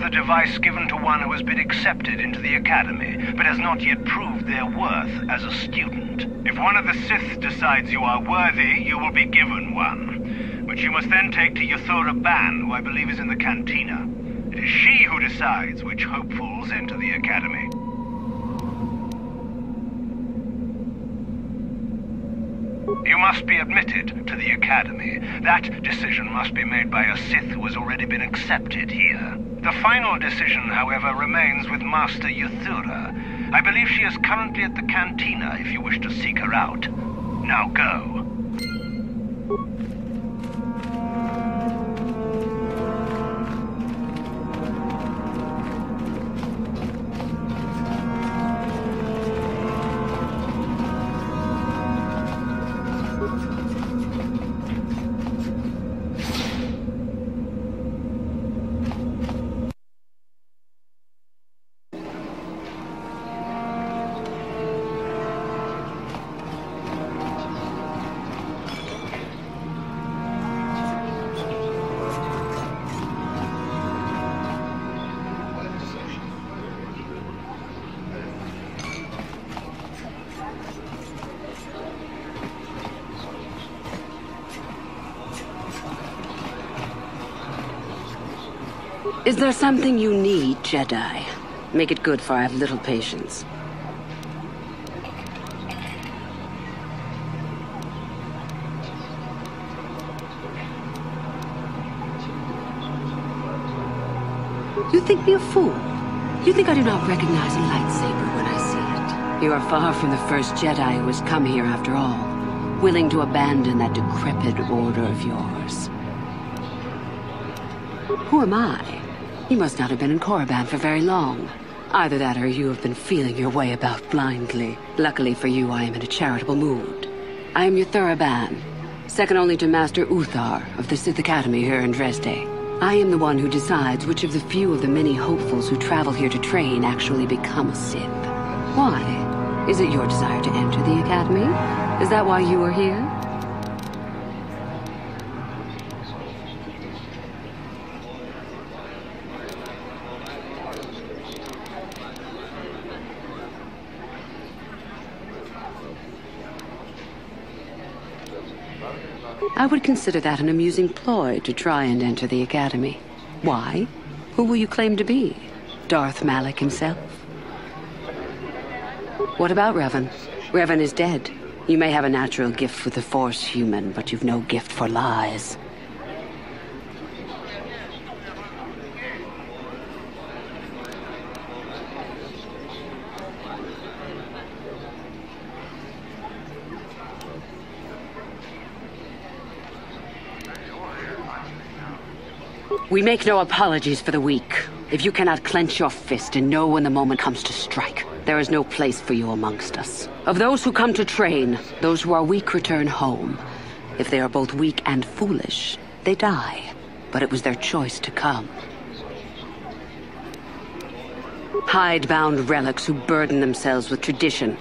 the device given to one who has been accepted into the Academy, but has not yet proved their worth as a student. If one of the Sith decides you are worthy, you will be given one, which you must then take to Yathura Ban, who I believe is in the cantina. It is she who decides which hopefuls enter the Academy. You must be admitted to the Academy. That decision must be made by a Sith who has already been accepted here. The final decision, however, remains with Master Yathura. I believe she is currently at the cantina if you wish to seek her out. Now go. Is there something you need, Jedi? Make it good, for I have little patience. You think me a fool? You think I do not recognize a lightsaber when I see it? You are far from the first Jedi who has come here after all, willing to abandon that decrepit order of yours. Who am I? You must not have been in Korriban for very long. Either that or you have been feeling your way about blindly. Luckily for you, I am in a charitable mood. I am Yathura Ban, second only to Master Uthar of the Sith Academy here in Dresde. I am the one who decides which of the few of the many hopefuls who travel here to train actually become a Sith. Why? Is it your desire to enter the Academy? Is that why you are here? I would consider that an amusing ploy to try and enter the Academy. Why? Who will you claim to be? Darth Malak himself? What about Revan? Revan is dead. You may have a natural gift with the Force, human, but you've no gift for lies. We make no apologies for the weak. If you cannot clench your fist and know when the moment comes to strike, there is no place for you amongst us. Of those who come to train, those who are weak return home. If they are both weak and foolish, they die. But it was their choice to come. Hidebound relics who burden themselves with tradition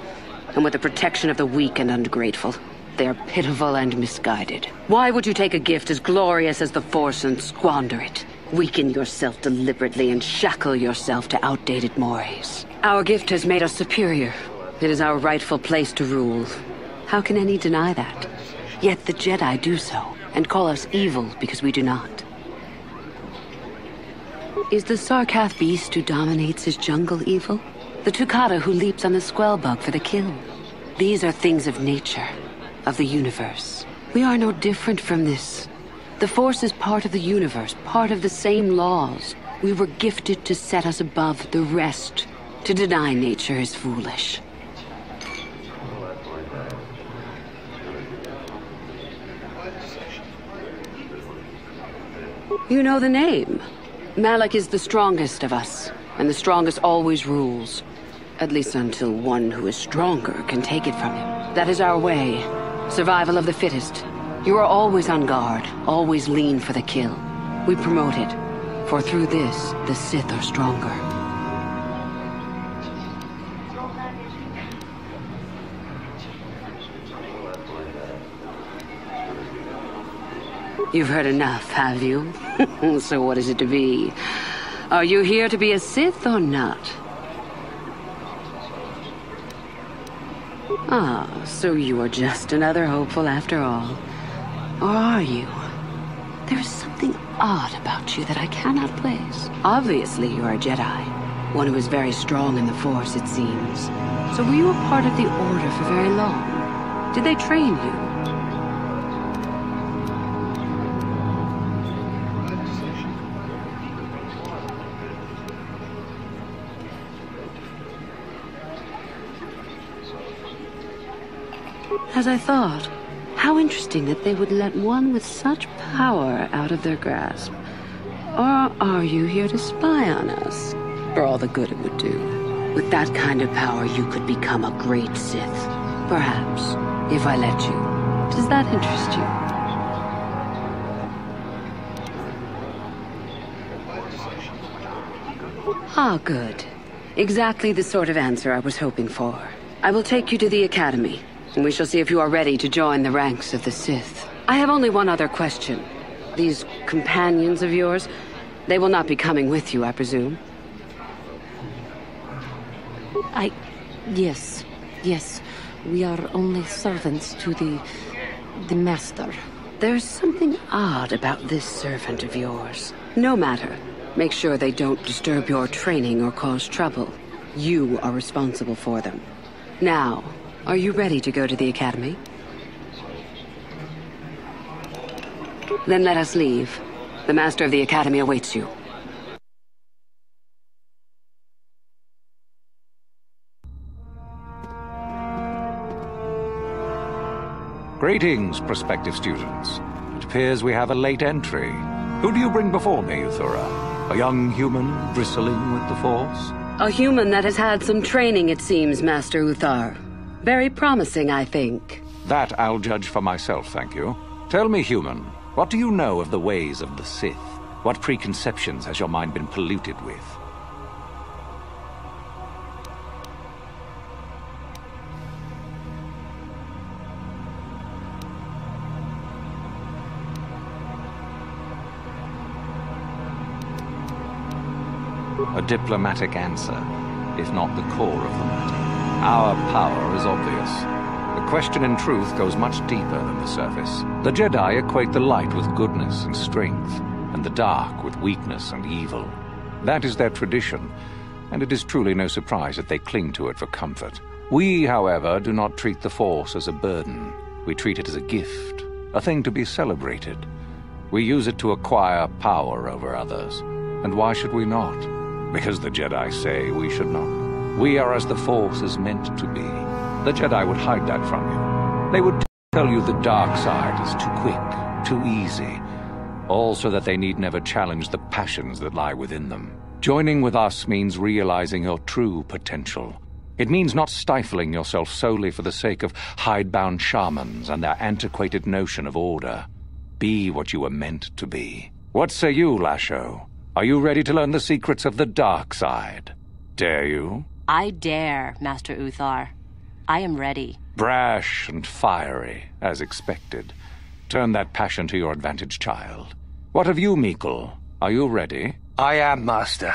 and with the protection of the weak and ungrateful. They are pitiful and misguided. Why would you take a gift as glorious as the Force and squander it? Weaken yourself deliberately and shackle yourself to outdated mores. Our gift has made us superior. It is our rightful place to rule. How can any deny that? Yet the Jedi do so, and call us evil because we do not. Is the Sarkath beast who dominates his jungle evil? The Tukata who leaps on the Squellbug for the kill? These are things of nature. Of the universe. We are no different from this. The Force is part of the universe, part of the same laws. We were gifted to set us above the rest. To deny nature is foolish. You know the name. Malak is the strongest of us, and the strongest always rules. At least until one who is stronger can take it from him. That is our way. Survival of the fittest. You are always on guard, always lean for the kill. We promote it, for through this, the Sith are stronger. You've heard enough, have you? So what is it to be? Are you here to be a Sith or not? Ah, so you are just another hopeful after all. Or are you? There is something odd about you that I cannot place. Obviously, you are a Jedi. One who is very strong in the Force, it seems. So were you a part of the Order for very long? Did they train you? As I thought. How interesting that they would let one with such power out of their grasp. Or are you here to spy on us? For all the good it would do. With that kind of power, you could become a great Sith. Perhaps, if I let you. Does that interest you? Ah, good. Exactly the sort of answer I was hoping for. I will take you to the Academy, and we shall see if you are ready to join the ranks of the Sith. I have only one other question. These companions of yours, they will not be coming with you, I presume? Yes. We are only servants to the Master. There's something odd about this servant of yours. No matter. Make sure they don't disturb your training or cause trouble. You are responsible for them. Now, are you ready to go to the Academy? Then let us leave. The Master of the Academy awaits you. Greetings, prospective students. It appears we have a late entry. Who do you bring before me, Uthura? A young human bristling with the Force? A human that has had some training, it seems, Master Uthar. Very promising, I think. That I'll judge for myself, thank you. Tell me, human, what do you know of the ways of the Sith? What preconceptions has your mind been polluted with? A diplomatic answer, if not the core of the matter. Our power is obvious. The question in truth goes much deeper than the surface. The Jedi equate the light with goodness and strength, and the dark with weakness and evil. That is their tradition, and it is truly no surprise that they cling to it for comfort. We, however, do not treat the Force as a burden. We treat it as a gift, a thing to be celebrated. We use it to acquire power over others. And why should we not? Because the Jedi say we should not. We are as the Force is meant to be. The Jedi would hide that from you. They would tell you the Darkside is too quick, too easy, all so that they need never challenge the passions that lie within them. Joining with us means realizing your true potential. It means not stifling yourself solely for the sake of hidebound shamans and their antiquated notion of order. Be what you were meant to be. What say you, Lasho? Are you ready to learn the secrets of the dark side? Dare you? I dare, Master Uthar. I am ready. Brash and fiery, as expected. Turn that passion to your advantage, child. What of you, Meekle? Are you ready? I am, Master.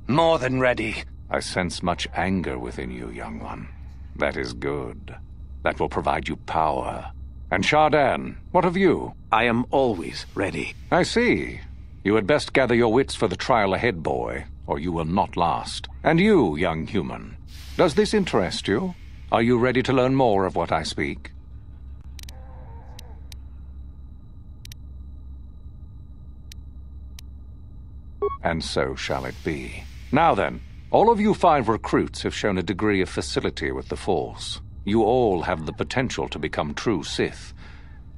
More than ready. I sense much anger within you, young one. That is good. That will provide you power. And Shardan, what of you? I am always ready. I see. You had best gather your wits for the trial ahead, boy, or you will not last. And you, young human, does this interest you? Are you ready to learn more of what I speak? And so shall it be. Now then, all of you 5 recruits have shown a degree of facility with the Force. You all have the potential to become true Sith.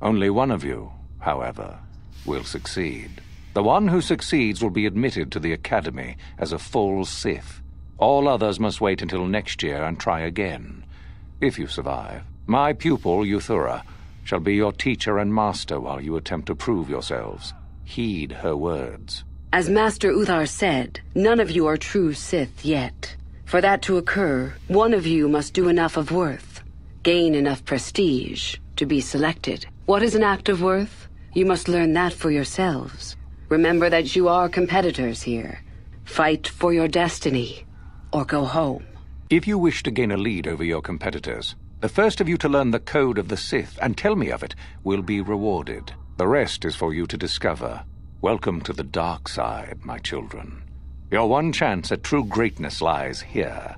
Only one of you, however, will succeed. The one who succeeds will be admitted to the Academy as a full Sith. All others must wait until next year and try again. If you survive, my pupil, Uthura, shall be your teacher and master while you attempt to prove yourselves. Heed her words. As Master Uthar said, none of you are true Sith yet. For that to occur, one of you must do enough of worth, gain enough prestige, to be selected. What is an act of worth? You must learn that for yourselves. Remember that you are competitors here. Fight for your destiny, or go home. If you wish to gain a lead over your competitors, the first of you to learn the code of the Sith and tell me of it will be rewarded. The rest is for you to discover. Welcome to the Darkside, my children. Your one chance at true greatness lies here.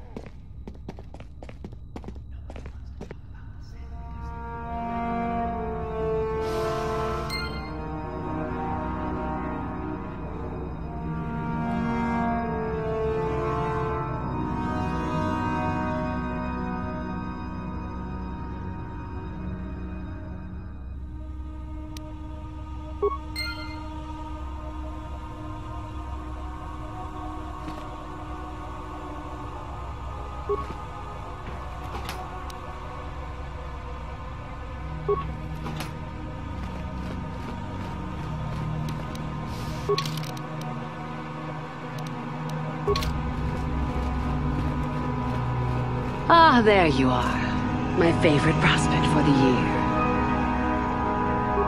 Ah, there you are. My favorite prospect for the year.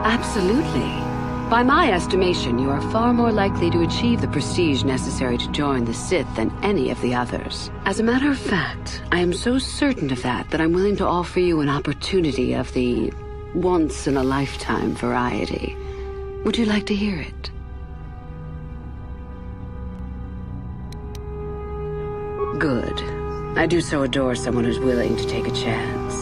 Absolutely. By my estimation, you are far more likely to achieve the prestige necessary to join the Sith than any of the others. As a matter of fact, I am so certain of that I'm willing to offer you an opportunity of the once-in-a-lifetime variety. Would you like to hear it? Good. I do so adore someone who's willing to take a chance.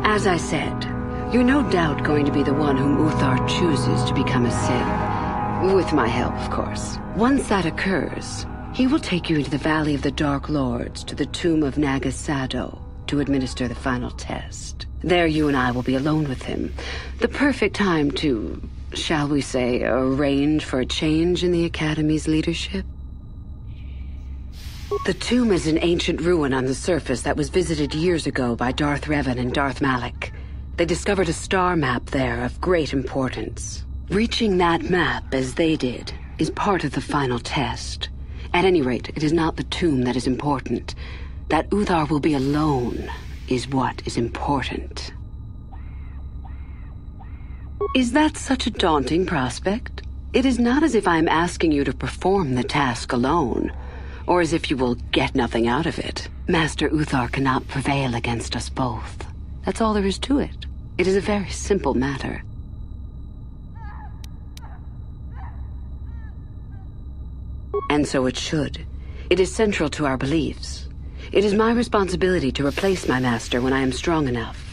As I said, you're no doubt going to be the one whom Uthar chooses to become a Sith. With my help, of course. Once that occurs, he will take you into the Valley of the Dark Lords to the tomb of Naga Sado to administer the final test. There you and I will be alone with him. The perfect time to, shall we say, arrange for a change in the Academy's leadership. The tomb is an ancient ruin on the surface that was visited years ago by Darth Revan and Darth Malak. They discovered a star map there of great importance. Reaching that map, as they did, is part of the final test. At any rate, it is not the tomb that is important. That Uthar will be alone is what is important. Is that such a daunting prospect? It is not as if I am asking you to perform the task alone, or as if you will get nothing out of it. Master Uthar cannot prevail against us both. That's all there is to it. It is a very simple matter. And so it should. It is central to our beliefs. It is my responsibility to replace my master when I am strong enough.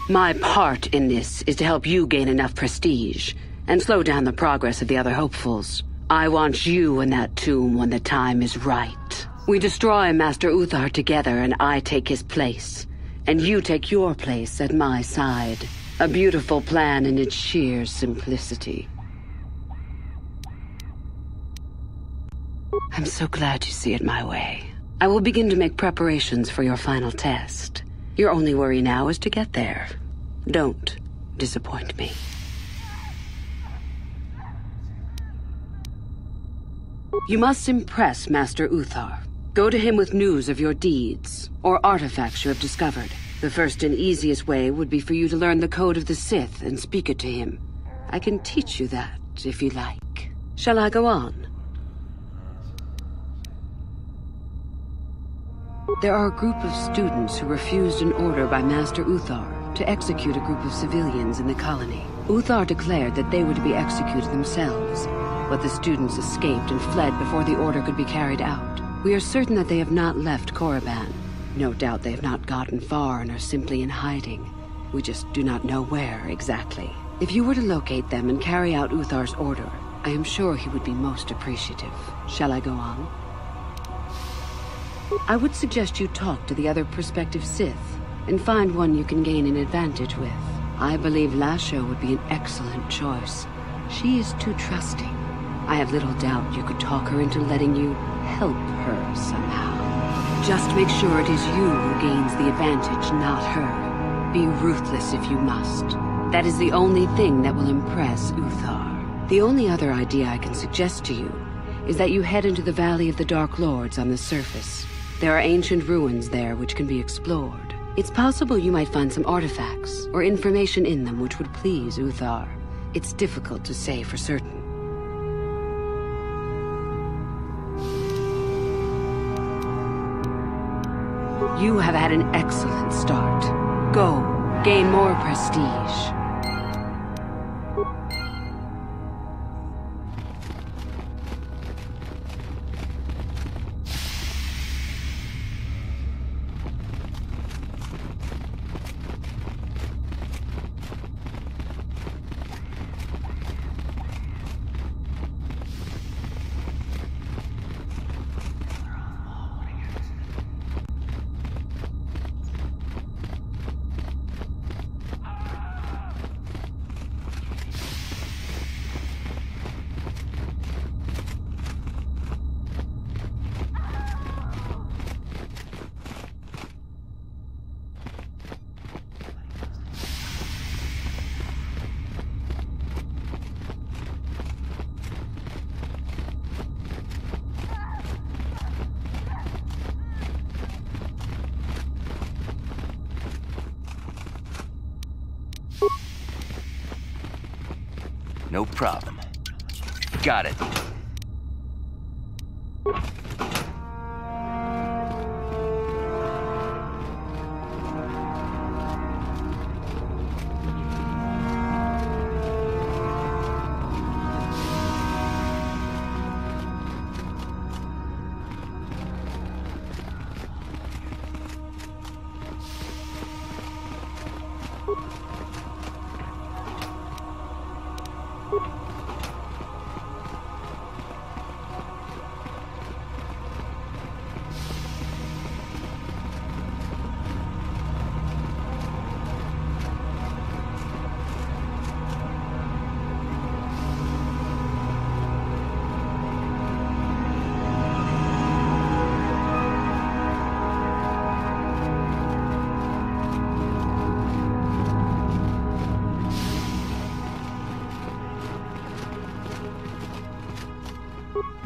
My part in this is to help you gain enough prestige and slow down the progress of the other hopefuls. I want you in that tomb when the time is right. We destroy Master Uthar together and I take his place. And you take your place at my side. A beautiful plan in its sheer simplicity. I'm so glad you see it my way. I will begin to make preparations for your final test. Your only worry now is to get there. Don't disappoint me. You must impress Master Uthar. Go to him with news of your deeds, or artifacts you have discovered. The first and easiest way would be for you to learn the code of the Sith and speak it to him. I can teach you that, if you like. Shall I go on? There are a group of students who refused an order by Master Uthar to execute a group of civilians in the colony. Uthar declared that they were to be executed themselves, but the students escaped and fled before the order could be carried out. We are certain that they have not left Korriban. No doubt they have not gotten far and are simply in hiding. We just do not know where exactly. If you were to locate them and carry out Uthar's order, I am sure he would be most appreciative. Shall I go on? I would suggest you talk to the other prospective Sith and find one you can gain an advantage with. I believe Lasho would be an excellent choice. She is too trusting. I have little doubt you could talk her into letting you help her somehow. Just make sure it is you who gains the advantage, not her. Be ruthless if you must. That is the only thing that will impress Uthar. The only other idea I can suggest to you is that you head into the Valley of the Dark Lords on the surface. There are ancient ruins there which can be explored. It's possible you might find some artifacts or information in them which would please Uthar. It's difficult to say for certain. You have had an excellent start. Go, gain more prestige. No problem. Got it.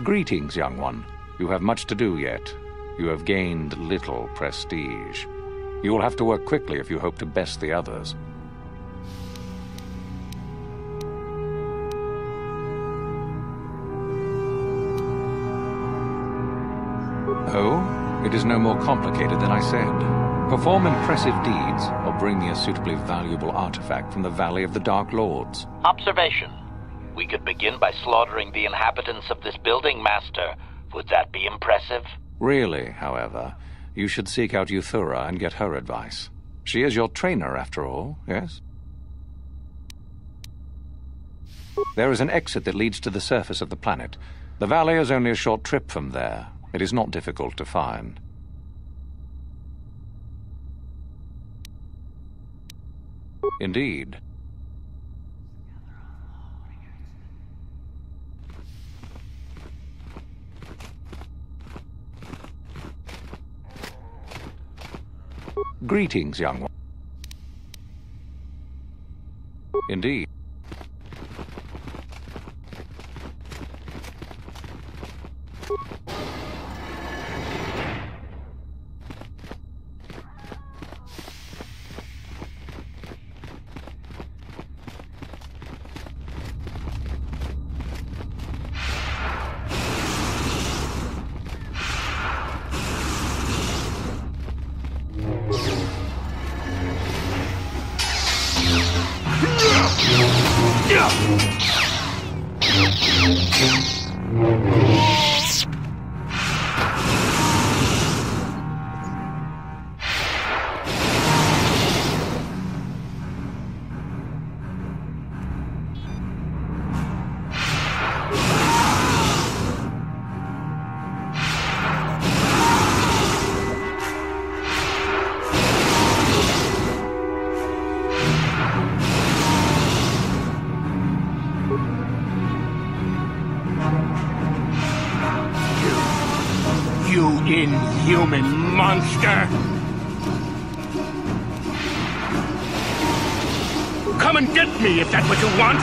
Greetings, young one. You have much to do yet. You have gained little prestige. You will have to work quickly if you hope to best the others. Oh, it is no more complicated than I said. Perform impressive deeds, or bring me a suitably valuable artifact from the Valley of the Dark Lords. Observation. We could begin by slaughtering the inhabitants of this building, Master. Would that be impressive? Really, however, you should seek out Euthura and get her advice. She is your trainer, after all, yes? There is an exit that leads to the surface of the planet. The valley is only a short trip from there. It is not difficult to find. Indeed. Greetings, young one. Indeed. You inhuman monster! Come and get me if that's what you want!